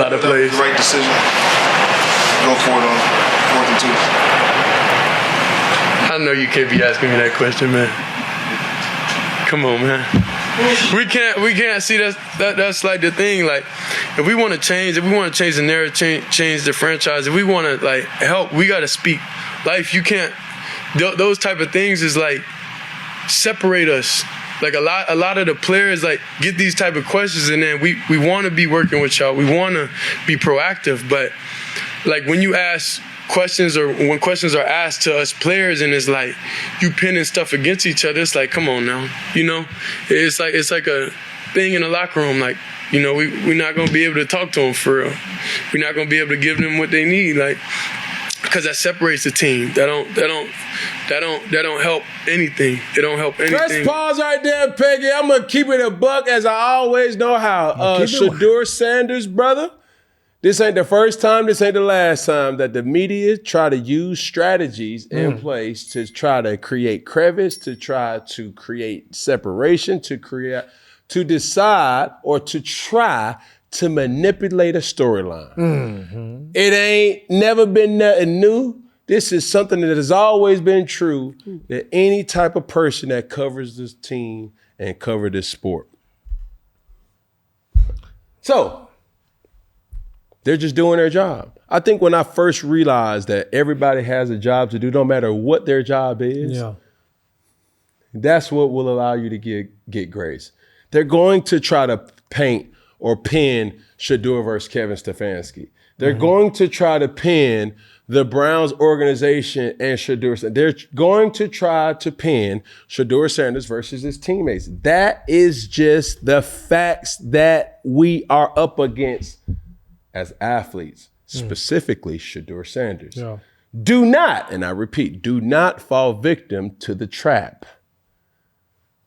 lot of plays. Right decision. Go for it on 4th and 2. I know you can't be asking me that question, man. Come on, man. We can't see that's like the thing. Like, if we want to change the narrative, change the franchise, if we want to like help, we got to speak life. You can't. Those type of things is like separate us. Like a lot of the players like get these type of questions, and then we want to be working with y'all. We want to be proactive, but like when you ask questions or when questions are asked to us players and it's like you pinning stuff against each other, it's like, come on now, you know? It's like a thing in the locker room, like, you know, we're not gonna be able to talk to them for real. We're not gonna be able to give them what they need, like, because that separates the team. That don't help anything. It don't help anything. Let's pause right there, Peggy. I'm gonna keep it a buck as I always know how. Shedeur Sanders, brother. This ain't the first time, this ain't the last time that the media try to use strategies in place to try to create crevice, to try to create separation, to decide or to try to manipulate a storyline. Mm-hmm. It ain't never been nothing new. This is something that has always been true, that any type of person that covers this team and cover this sport. So, they're just doing their job. I think when I first realized that everybody has a job to do, no matter what their job is, that's what will allow you to get grace. They're going to try to paint or pin Shedeur versus Kevin Stefanski. They're going to try to pin the Browns organization and Shedeur Sanders. They're going to try to pin Shedeur Sanders versus his teammates. That is just the facts that we are up against as athletes, specifically Shedeur Sanders. Yeah. Do not, and I repeat, do not fall victim to the trap.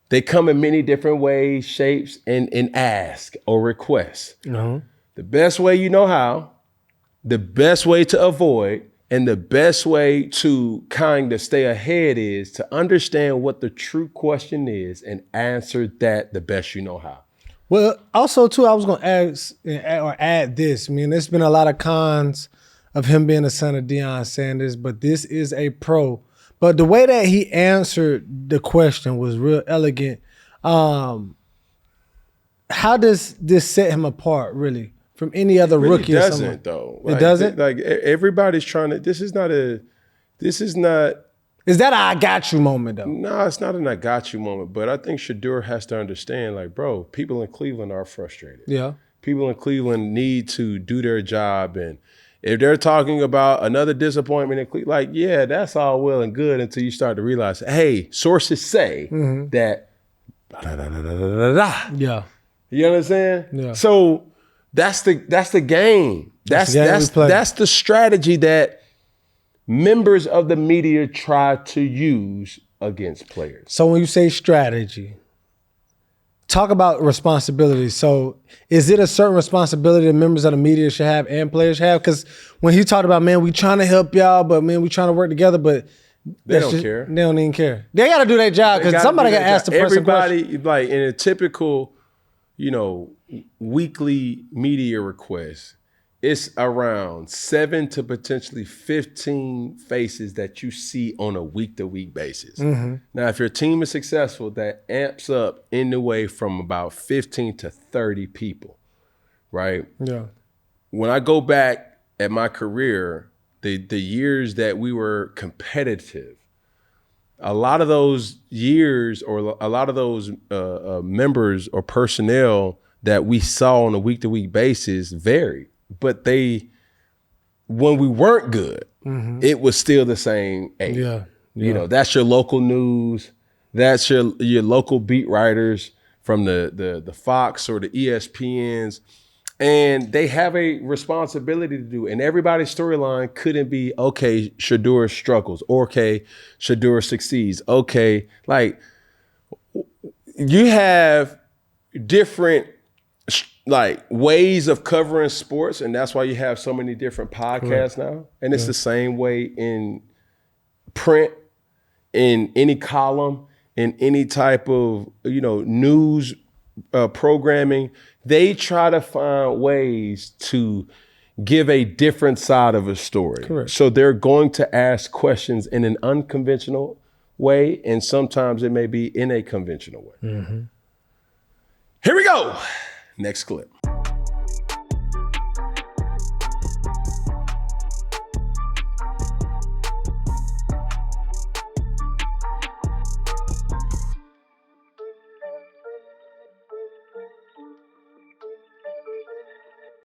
They come in many different ways, shapes, and ask or request. The best way you know how, the best way to avoid, and the best way to kind of stay ahead is to understand what the true question is and answer that the best you know how. Well, also, too, I was going to add this. I mean, there's been a lot of cons of him being a son of Deion Sanders, but this is a pro. But the way that he answered the question was real elegant. How does this set him apart, really, from any other rookie? It doesn't, though. It doesn't? Like, everybody's trying to, this is not. Is that a I got you moment, though? No, it's not an I got you moment, but I think Shedeur has to understand, like, bro, people in Cleveland are frustrated. Yeah. People in Cleveland need to do their job, and if they're talking about another disappointment in Cleveland, like, yeah, that's all well and good until you start to realize, hey, sources say that Yeah. You understand? Yeah. So that's the game. That's the strategy that members of the media try to use against players. So when you say strategy, talk about responsibility. So is it a certain responsibility that members of the media should have and players have? Because when he talked about, man, we trying to help y'all, but man, we trying to work together, but they don't care. They don't even care. They got to do their job because somebody got to ask the person. Everybody, like in a typical, weekly media request, it's around 7 to potentially 15 faces that you see on a week-to-week basis. Now, if your team is successful, that amps up anyway from about 15 to 30 people, right? Yeah. When I go back at my career, the years that we were competitive, a lot of those years or a lot of those members or personnel that we saw on a week-to-week basis varied. But when we weren't good, it was still the same age. Yeah. That's your local news. That's your local beat writers from the Fox or the ESPNs. And they have a responsibility to do. And everybody's storyline couldn't be, okay, Shedeur struggles. Okay, Shedeur succeeds. Okay, like you have different ways of covering sports, and that's why you have so many different podcasts now. And it's the same way in print, in any column, in any type of news programming, they try to find ways to give a different side of a story. Correct. So they're going to ask questions in an unconventional way, and sometimes it may be in a conventional way. Mm-hmm. Here we go. Next clip.